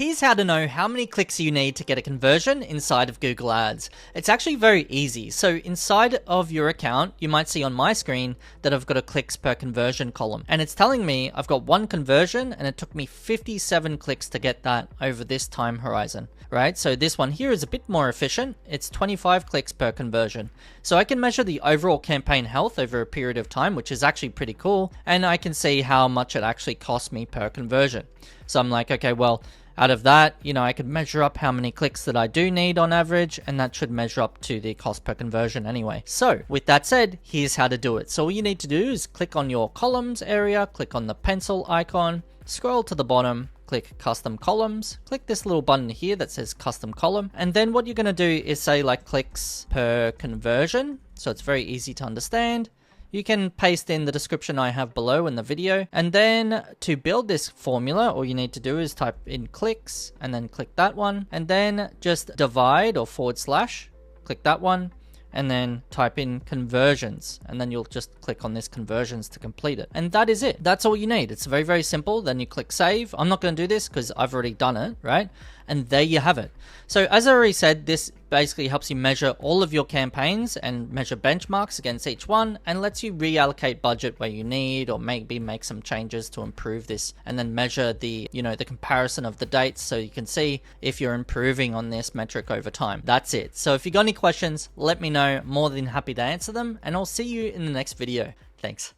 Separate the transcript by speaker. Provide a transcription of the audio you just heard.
Speaker 1: Here's how to know how many clicks you need to get a conversion inside of Google Ads. It's actually very easy. So inside of your account, you might see on my screen that I've got a clicks per conversion column. And it's telling me I've got one conversion and it took me 57 clicks to get that over this time horizon, right? So this one here is a bit more efficient. It's 25 clicks per conversion. So I can measure the overall campaign health over a period of time, which is actually pretty cool. And I can see how much it actually cost me per conversion. So I'm like, okay, well, out of that, I could measure up how many clicks that I do need on average, and that should measure up to the cost per conversion anyway. So with that said, here's how to do it. So all you need to do is click on your columns area, click on the pencil icon, scroll to the bottom, click custom columns, click this little button here that says custom column. And then what you're going to do is say like clicks per conversion. So it's very easy to understand. You can paste in the description I have below in the video. And then to build this formula, all you need to do is type in clicks and then click that one. And then just divide or /, click that one. And then type in conversions. And then you'll just click on this conversions to complete it. And that is it. That's all you need. It's very, very simple. Then you click save. I'm not going to do this because I've already done it, right? And there you have it. So as I already said, this basically helps you measure all of your campaigns and measure benchmarks against each one and lets you reallocate budget where you need, or maybe make some changes to improve this, and then measure the, the comparison of the dates so you can see if you're improving on this metric over time. That's it. So if you got any questions, let me know. More than happy to answer them, and I'll see you in the next video. Thanks.